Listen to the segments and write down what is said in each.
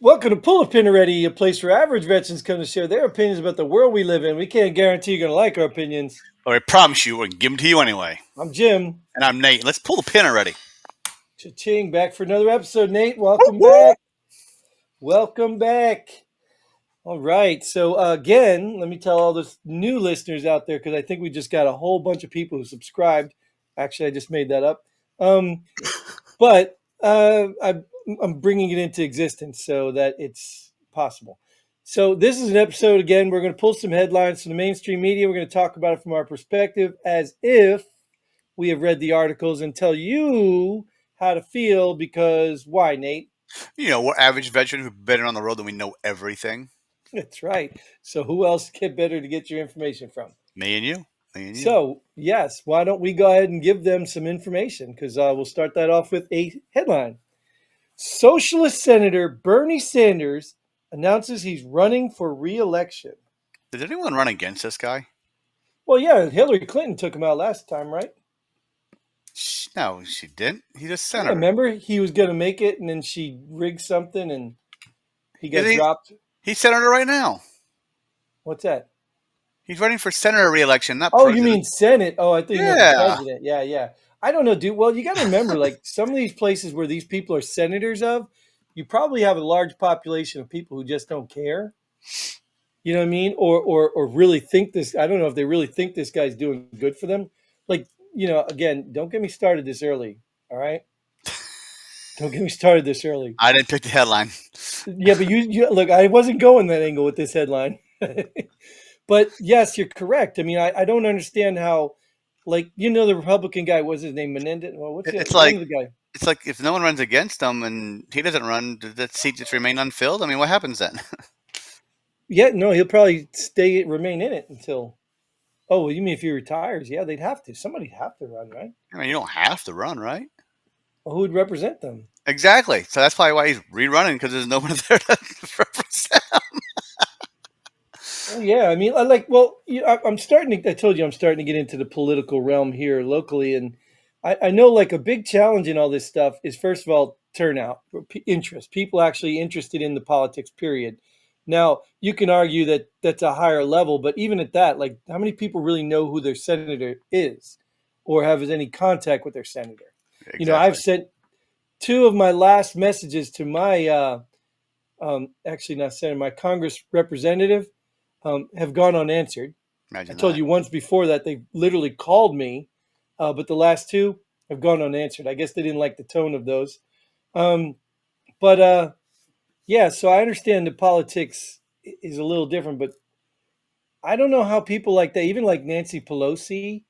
Welcome to Pull a Pin Already, a place where average veterans come to share their opinions about the world we live in. We can't guarantee you're going to like our opinions. Or I promise you, we're gonna give them to you anyway. I'm Jim. And I'm Nate. Let's pull the pin already. Cha-ching, back for another episode, Nate. Welcome back. Welcome back. All right. So, again, let me tell all the new listeners out there, because I think we just got a whole bunch of people who subscribed. Actually, I just made that up. But I'm bringing it into existence so that it's possible. So this is an episode, again, we're going to pull some headlines from the mainstream media. We're going to talk about it from our perspective as if we have read the articles and tell you how to feel because why, Nate? You know, we're average veterans who've been on the road and we know everything. That's right. So who else get better to get your information from? Me and you. So, yes, why don't we go ahead and give them some information? Because we'll start that off with a headline. Socialist Senator Bernie Sanders announces he's running for re-election. Did anyone run against this guy? Well, yeah, Hillary Clinton took him out last time, right? No, she didn't. He's a Yeah, senator. remember, he was going to make it, and then she rigged something, and he got dropped. He's senator right now. What's that? He's running for senator re-election, not Oh, president. you mean Senate? Oh, I think you meant president. Yeah. I don't know, dude. Well, you got to remember, like, some of these places where these people are senators of, you probably have a large population of people who just don't care. You know what I mean? Or really think this. I don't know if they really think this guy's doing good for them. Like, again, don't get me started this early. All right? Don't get me started this early. I didn't pick the headline. Yeah, but you look, I wasn't going that angle with this headline. But yes, you're correct. I mean, I don't understand how, like, the Republican guy, what's his name? Menendez? Well, what's It's the like name of the guy? it's like if no one runs against him and he doesn't run, does that seat just remain unfilled? I mean, what happens then? Yeah, no, he'll probably remain in it until. Oh, well, you mean if he retires? Yeah, they'd have to. Somebody'd have to run, right? I mean, you don't have to run, right? Well, who would represent them? Exactly. So that's probably why he's rerunning, because there's nobody there to represent him. Oh, yeah, I mean, I'm starting to. I told you I'm starting to get into the political realm here locally, and I know like a big challenge in all this stuff is first of all turnout, interest, people actually interested in the politics. Period. Now you can argue that that's a higher level, but even at that, like, how many people really know who their senator is, or have any contact with their senator? Exactly. I've sent two of my last messages to my actually not senator, my Congress representative. Have gone unanswered. Imagine I told that. you once before that they literally called me, but the last two have gone unanswered. I guess they didn't like the tone of those. But yeah, so I understand that politics is a little different, but I don't know how people like that, even like Nancy Pelosi,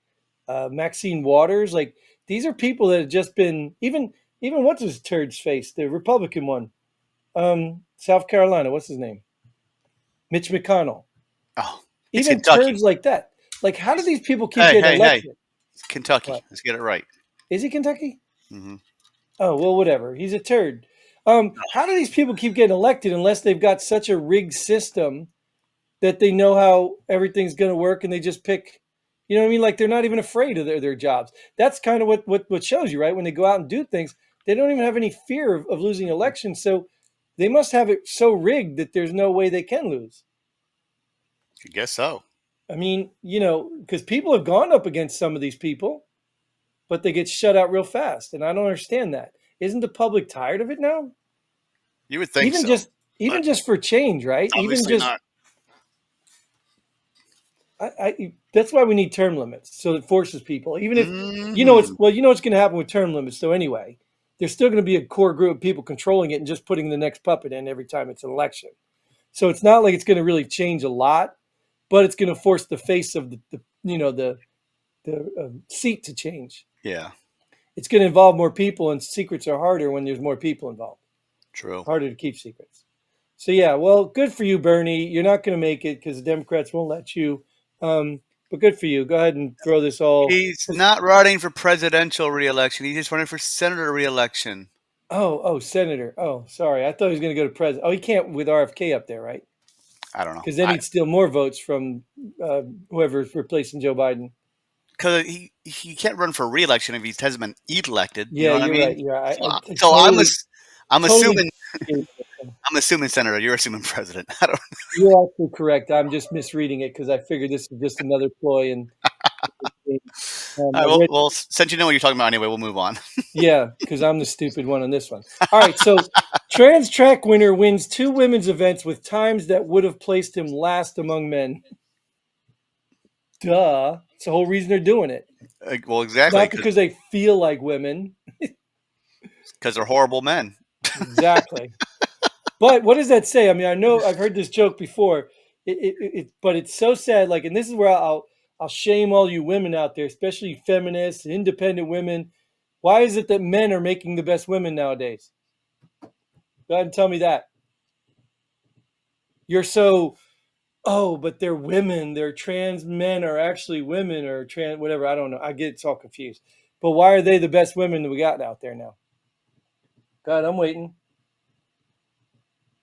Maxine Waters, like these are people that have just been even what's his turd's face, the Republican one, South Carolina, what's his name, Mitch McConnell. Oh, it's Even Kentucky. turds like that. Like, how do these people keep Hey, getting hey, hey. elected? It's Kentucky. What? Let's get it right. Is he Kentucky? hmm Oh, well, whatever. He's a turd. How do these people keep getting elected unless they've got such a rigged system that they know how everything's going to work and they just pick, you know what I mean? Like, they're not even afraid of their jobs. That's kind of what shows you, right? When they go out and do things, they don't even have any fear of losing elections. So they must have it so rigged that there's no way they can lose. I guess so. I mean, because people have gone up against some of these people, but they get shut out real fast, and I don't understand that. Isn't the public tired of it now? You would think Even so. just for change, right? Even Obviously just not. that's why we need term limits, so it forces people. Even if Mhm. what's going to happen with term limits. So anyway, there's still going to be a core group of people controlling it and just putting the next puppet in every time it's an election. So it's not like it's going to really change a lot, but it's going to force the face of the seat to change. Yeah, It's going to involve more people, and secrets are harder when there's more people involved. true. Harder to keep secrets. So yeah, well, good for you, Bernie. You're not going to make it because the Democrats won't let you. But good for you. Go ahead and throw this all. He's not running for presidential reelection. He's just running for senator reelection. Oh, senator. Oh, sorry. I thought he was going to go to president. Oh, he can't with RFK up there, right? I don't know. Because then he'd steal more votes from whoever's replacing Joe Biden. Because he can't run for reelection if he hasn't been elected. You Yeah, know what I you're mean? right. Yeah, So I'm totally assuming. I'm assuming senator. You're assuming president. I don't. You're actually correct. I'm just misreading it because I figured this is just another ploy. And All I right, well, read, well, since you know what you're talking about anyway, we'll move on. yeah, because I'm the stupid one on this one. All right, so trans track winner wins 2 women's events with times that would have placed him last among men. Duh. It's the whole reason they're doing it. Well, exactly, Not because they feel like women. because they're horrible men. Exactly. But what does that say? I mean, I know I've heard this joke before. But it's so sad. Like, and this is where I'll shame all you women out there, especially feminists, independent women. Why is it that men are making the best women nowadays? Go ahead and tell me that. You're so, oh, but they're women. They're trans men are actually women or trans whatever. I don't know. I get it's all confused. But why are they the best women that we got out there now? God, I'm waiting.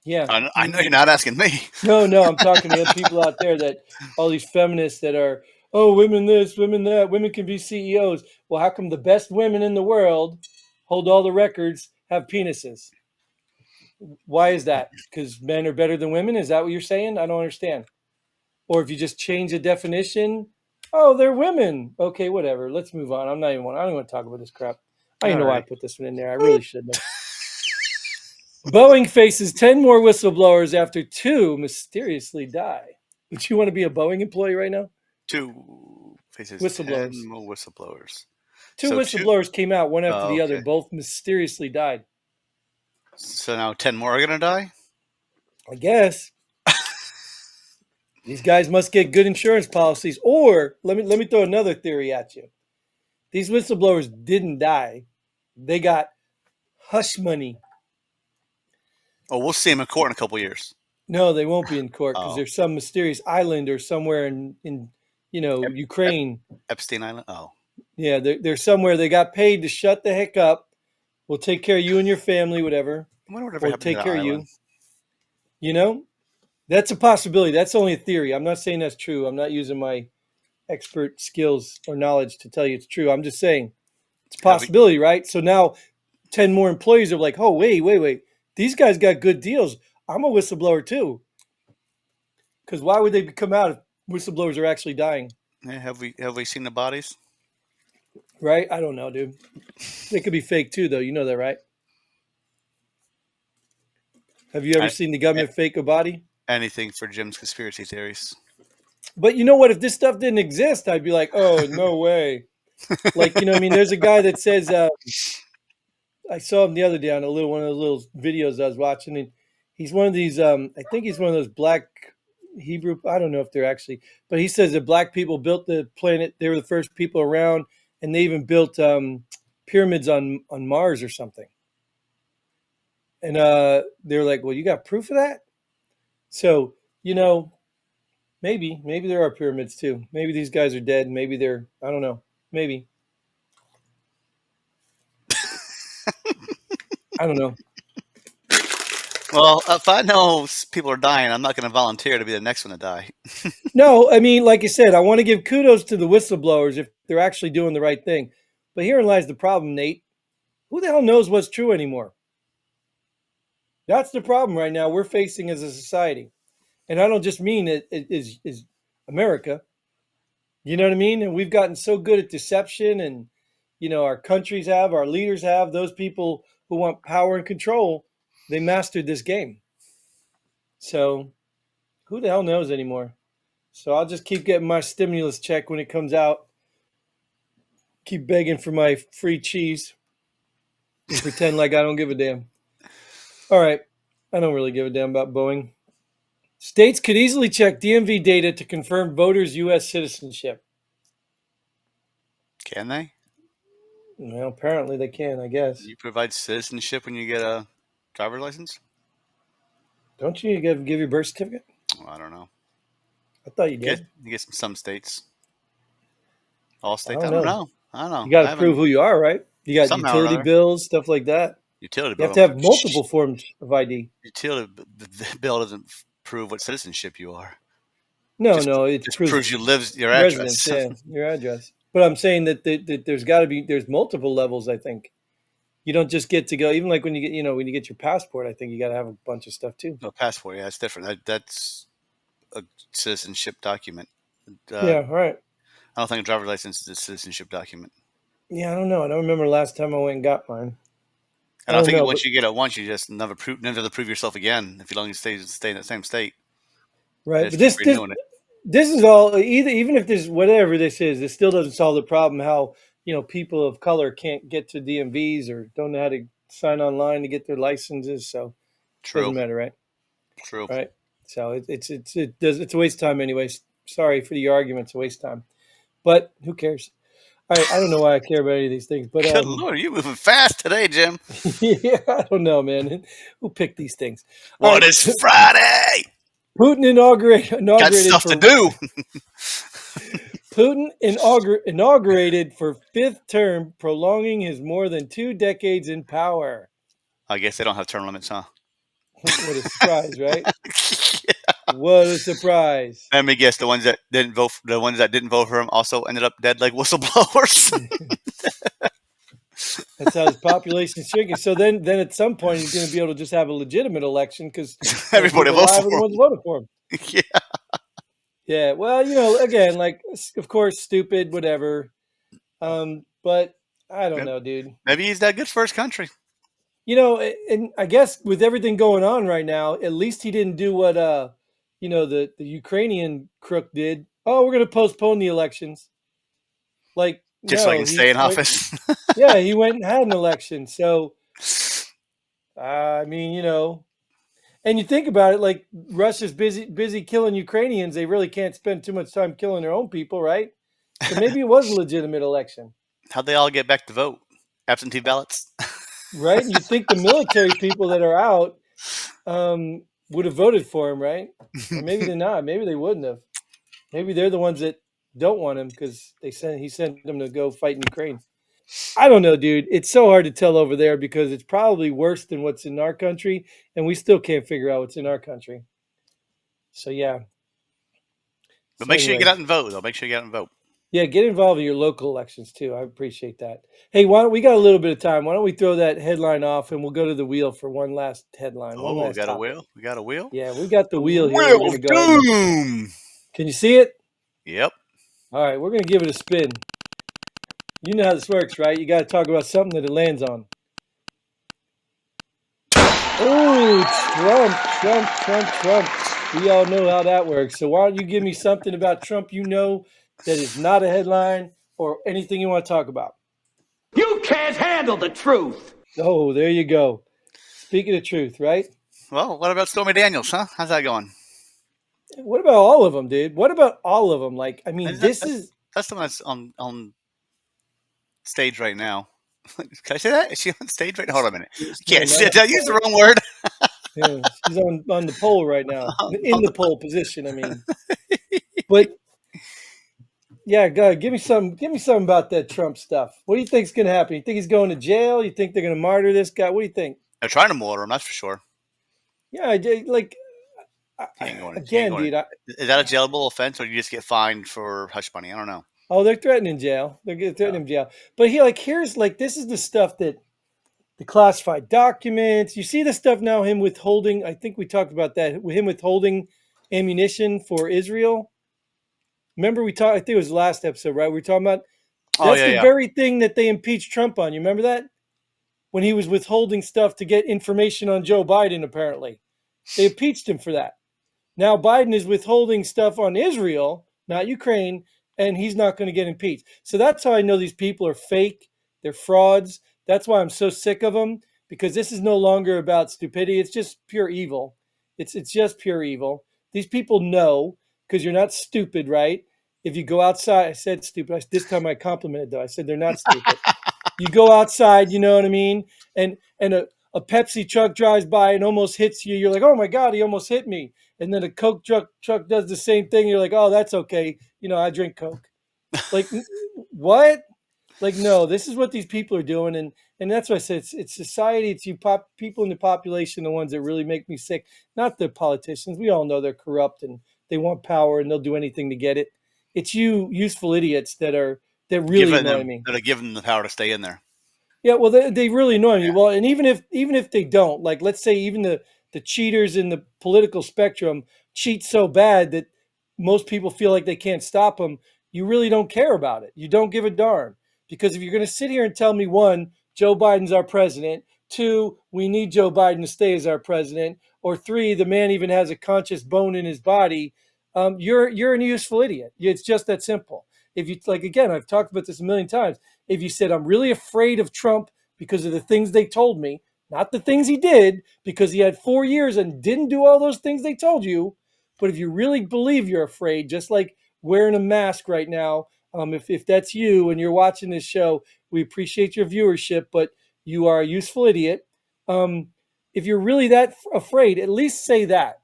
Yeah. I know you're not asking me. No, I'm talking to the people out there that all these feminists that are, oh, women this, women that, women can be CEOs. Well, how come the best women in the world hold all the records, have penises? Why is that? Because men are better than women? Is that what you're saying? I don't understand. Or if you just change the definition, oh, they're women. Okay, whatever. Let's move on. I don't even want to talk about this crap. I don't All even know why I right. put this one in there. I really shouldn't have. Boeing faces 10 more whistleblowers after 2 mysteriously die. Would you want to be a Boeing employee right now? 2 faces 10 Whistleblowers. more whistleblowers. 2 So two. whistleblowers came out one after Oh, the other. okay. Both mysteriously died. So now 10 more are gonna die. I guess these guys must get good insurance policies. Or let me throw another theory at you. These whistleblowers didn't die. They got hush money. Oh, we'll see him in court in a couple years. No, they won't be in court because Oh, there's some mysterious island or somewhere in Ep- Ep- Ukraine. Epstein Island. Oh, Yeah, they're somewhere. They got paid to shut the heck up. We'll take care of you and your family, whatever. I wonder whatever We'll happened to take that care of island. you. You know, that's a possibility. That's only a theory. I'm not saying that's true. I'm not using my expert skills or knowledge to tell you it's true. I'm just saying it's a Have we? possibility, right? So now 10 more employees are like, oh, wait. These guys got good deals. I'm a whistleblower too. Because why would they come out if whistleblowers are actually dying? Have we seen the bodies? Right? I don't know, dude. They could be fake too, though. You know that, right? Have you ever I, seen the a- government fake a body? Anything for Jim's conspiracy theories? But you know what? If this stuff didn't exist, I'd be like, oh, no way. Like, I mean, there's a guy that says, I saw him the other day on one of those little videos I was watching, and he's one of these. I think he's one of those black Hebrew. I don't know if they're actually, but he says that black people built the planet. They were the first people around, and they even built pyramids on Mars or something. And they were like, "Well, you got proof of that?" So maybe there are pyramids too. Maybe these guys are dead. Maybe they're. I don't know. Maybe I don't know. Well, if I know people are dying, I'm not going to volunteer to be the next one to die. No, I mean, like I said, I want to give kudos to the whistleblowers if they're actually doing the right thing. But herein lies the problem, Nate. Who the hell knows what's true anymore? That's the problem right now we're facing as a society. And I don't just mean it is America. You know what I mean? And we've gotten so good at deception, and our countries have, our leaders have, those people who want power and control, they mastered this game. So who the hell knows anymore? So I'll just keep getting my stimulus check when it comes out, keep begging for my free cheese and pretend like I don't give a damn. All right. I don't really give a damn about Boeing. States could easily check DMV data to confirm voters' U.S. citizenship. Can they? Well, apparently they can, I guess. You provide citizenship when you get a driver's license? Don't you give your birth certificate? Well, I don't know. I thought you Get did. you get some states. All I states? don't I don't know. know. I don't know. You got I to prove haven't who you are, right? You got somehow or utility another. bills, stuff like that. Utility You have bill. to have multiple forms of ID. Bill doesn't prove what citizenship you are. No, Just no, it just proves proves you lives your residence. address. Yeah, your address. But I'm saying that there's got to be there's multiple levels. I think You don't just get to go. Even like when you get, when you get your passport, I think you got to have a bunch of stuff too. No passport. Yeah, it's different. That's a citizenship document. Uh, Yeah, right. I don't think a driver's license is a citizenship document. Yeah, I don't know. I don't remember last time I went and got mine. I And I don't think know, but once you get it once, you just never prove yourself again. If you long stay in that same state, they right. just But keep this renewing it. this is all even if this whatever this is, this still doesn't solve the problem. How people of color can't get to DMVs or don't know how to sign online to get their licenses. So it True, doesn't matter, right? true. Right. So it's a waste of time anyways. Sorry for the argument. It's a waste of time. But who cares? I don't know why I care about any of these things, but Good Lord, you moving fast today, Jim. yeah, I don't know, man. Who picked these things? All What right, is Friday? Putin Got inaugurated stuff to for do. inaugurated for fifth term, prolonging his more than 2 decades in power. I guess they don't have term limits, huh? What a surprise, right? What a surprise. Let me guess. The ones that didn't vote for him, also ended up dead like whistleblowers. That's how his population is shrinking. So then at some point he's going to be able to just have a legitimate election because the Everybody people votes alive are the for ones voting for him. him. Yeah. Yeah, well, again, like of course, stupid, whatever. But I don't know, dude. Maybe he's that good for his country. And I guess with everything going on right now, at least he didn't do what the Ukrainian crook did. Oh, we're going to postpone the elections. Like, Just so I no, can stay in office. yeah, he went and had an election. So, I mean, and you think about it, like Russia's busy killing Ukrainians. They really can't spend too much time killing their own people, right? So maybe it was a legitimate election, How'd they all get back to vote? Absentee ballots? right? And you think the military people that are out would have voted for him, right? Or maybe they're not. Maybe they wouldn't have. Maybe they're the ones that don't want him because he sent them to go fight in Ukraine. I don't know, dude. It's so hard to tell over there because it's probably worse than what's in our country, and we still can't figure out what's in our country. So yeah. But So make sure you get out anyways, and vote, though. Make sure you get out and vote. yeah, get involved in your local elections too. I appreciate that. Hey, why don't we got a little bit of time? Why don't we throw that headline off and we'll go to the wheel for one last headline, one Oh, we last got a topic. wheel. We got a wheel. Yeah, we got the The wheel here. We're wheel gonna of go ahead and doom. can you see it? Yep. All right, we're gonna give it a spin. You know how this works, right? You got to talk about something that it lands on. Oh, Trump, Trump, Trump, Trump. We all know how that works. So why don't you give me something about Trump that is not a headline or anything you want to talk about? You can't handle the truth. Oh, there you go. Speaking of truth, right? Well, what about Stormy Daniels, huh? How's that going? What about all of them, dude? What about all of them? Like, I mean, Is that, this that's is that's the one that's on stage right now. Can I say that? Is she on stage right now? Hold on a minute. I no, can't not say on it. Did I the use the pole. wrong word? Yeah, she's on the pole right now, in On the the- pole position. I mean, but yeah, go ahead. Give me some. Give me something about that Trump stuff. What do you think's going to happen? You think he's going to jail? You think they're going to martyr this guy? What do you think? They're trying to mortar him, that's for sure. Yeah, like He ain't going. He ain't again, going. dude. Is that a jailable offense, or do you just get fined for hush money? I don't know. Oh, they're threatening jail. Yeah. Threatening jail. But here's like this is the stuff that the classified documents. You see the stuff now. Him withholding. I think we talked about that. Him withholding ammunition for Israel. Remember we talked. I think it was the last episode, right? We were talking about Oh that's yeah, the yeah. very thing that they impeached Trump on. You remember that when he was withholding stuff to get information on Joe Biden? Apparently, they impeached him for that. Now Biden is withholding stuff on Israel, not Ukraine, and he's not going to get impeached. So that's how I know these people are fake. They're frauds. That's why I'm so sick of them because this is no longer about stupidity. It's just pure evil. It's just pure evil. These people know because you're not stupid, right? If you go outside, I said stupid. This time I complimented though. I said they're not stupid. You go outside, you know what I mean, and a Pepsi truck drives by and almost hits you. You're like, oh my god, he almost hit me. And then a Coke truck does the same thing. You're like, oh, that's okay. I drink Coke. Like what? Like no, this is what these people are doing, and that's why I said it's society. It's people in the population, the ones that really make me sick. Not the politicians. We all know they're corrupt and they want power and they'll do anything to get it. It's you useful idiots that really Giving annoy them me. that are giving them the power to stay in there. Yeah, well, they really annoy me. Yeah. Well, and even if they don't, like, let's say even the cheaters in the political spectrum cheat so bad that most people feel like they can't stop them. You really don't care about it. You don't give a darn, because if you're going to sit here and tell me, one, Joe Biden's our president, two, we need Joe Biden to stay as our president, or three, the man even has a conscious bone in his body, you're an useful idiot. It's just that simple. If you, like, again, I've talked about this a million times. If you said, I'm really afraid of Trump because of the things they told me, not the things he did, because he had 4 years and didn't do all those things they told you. But if you really believe you're afraid, just like wearing a mask right now, if that's you and you're watching this show, we appreciate your viewership, but you are a useful idiot. Um, if you're really that afraid, at least say that.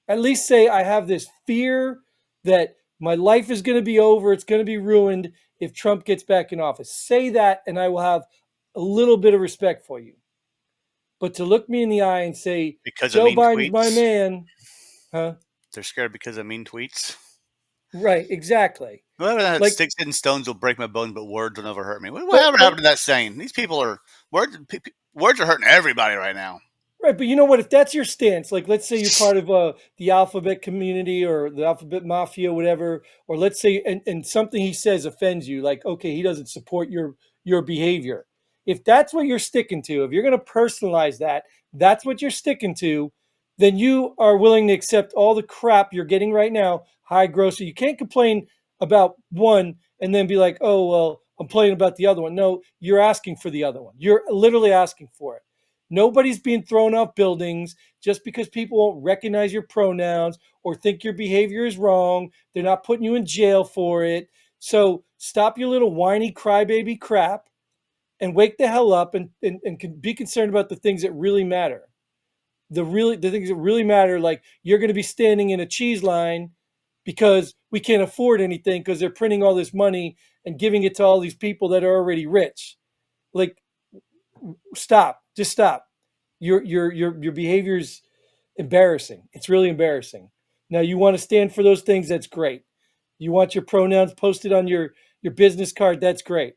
At least say, I have this fear that my life is going to be over, it's going to be ruined if Trump gets back in office. Say that, and I will have a little bit of respect for you. But to look me in the eye and say, Because of Joe mean Biden's my tweets. man, huh? They're scared because of mean tweets. Right, exactly. Whoever that Like, sticks and stones will break my bones, but words will never hurt me. but, Whatever but happened to that saying? These people are words are hurting everybody right now. Right, but you know what? If that's your stance, like, let's say you're part of the alphabet community or the alphabet mafia, whatever, or let's say, and something he says offends you, like, okay, he doesn't support your behavior. If that's what you're sticking to, if you're going to personalize that, that's what you're sticking to, then you are willing to accept all the crap you're getting right now, high grosser. You can't complain about one and then be like, oh, well, I'm complaining about the other one. No, you're asking for the other one. You're literally asking for it. Nobody's being thrown off buildings just because people won't recognize your pronouns or think your behavior is wrong. They're not putting you in jail for it. So stop your little whiny crybaby crap and wake the hell up and be concerned about the things that really matter. The things that really matter, like you're going to be standing in a cheese line because we can't afford anything because they're printing all this money and giving it to all these people that are already rich. Like, stop. Just stop. Your behavior's embarrassing. It's really embarrassing. Now, you want to stand for those things, that's great. You want your pronouns posted on your business card, that's great.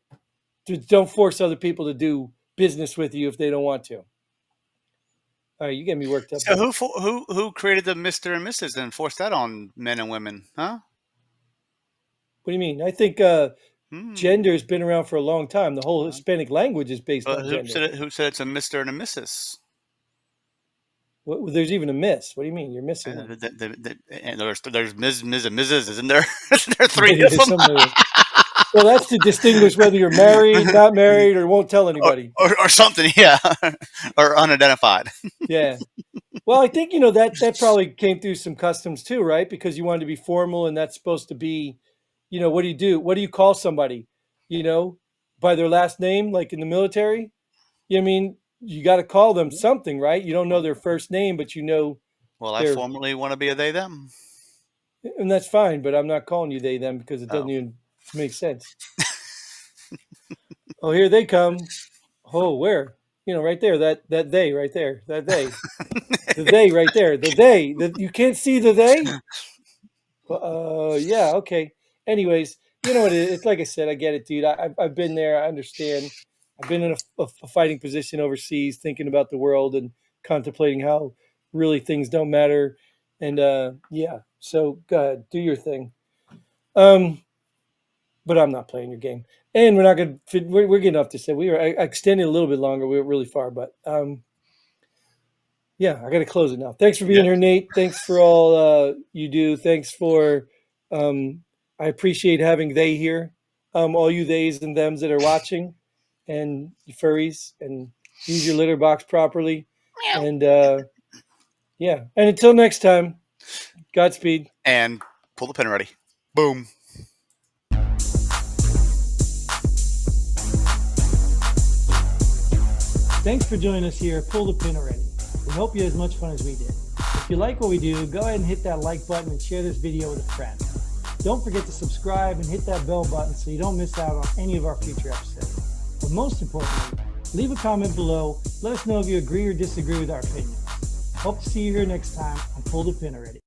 Just don't force other people to do business with you if they don't want to. All right, you get me worked up, So buddy. who created the Mister and Mrs. and forced that on men and women? Huh? What do you mean? I think Hmm. gender has been around for a long time. The whole Hispanic language is based But on gender. who said it's a Mister and a Mrs.? There's even a miss. What do you mean? You're missing one. And there's Ms. and Mrs. Isn't there? Isn't there Yeah, three of there's them? some other. Well, that's to distinguish whether you're married, not married, or won't tell anybody. or something, yeah, or unidentified. Yeah. Well, I think that probably came through some customs too, right? Because you wanted to be formal, and that's supposed to be, what do you do? What do you call somebody? You know, by their last name, like in the military. I mean, you got to call them something, right? You don't know their first name, but you know Well, I their, formerly want to be a they them. and that's fine. But I'm not calling you they them because it doesn't Oh, even make sense. Oh, here they come. Oh, where? Right there. That they right there. That they. The they right there. The they. You can't see the they. Yeah, okay. Anyways, you know what it is? It's like I said, I get it, dude. I've been there. I understand. I've been in a fighting position overseas, thinking about the world and contemplating how really things don't matter. And yeah, so go ahead, do your thing. Um, but I'm not playing your game, and we're not gonna. We're getting off to say I extended a little bit longer. We were really far, but yeah, I got to close it now. Thanks for being yeah. here, Nate. Thanks for all you do. Thanks for, I appreciate having they here. All you theys and thems that are watching, and you furries, and use your litter box properly. And yeah, and until next time, Godspeed. And pull the pin ready. Boom. Thanks for joining us here. Pull the pin already. We hope you had as much fun as we did. If you like what we do, go ahead and hit that like button and share this video with a friend. Don't forget to subscribe and hit that bell button so you don't miss out on any of our future episodes. But most importantly, leave a comment below. Let us know if you agree or disagree with our opinions. Hope to see you here next time on Pull the Pin Already.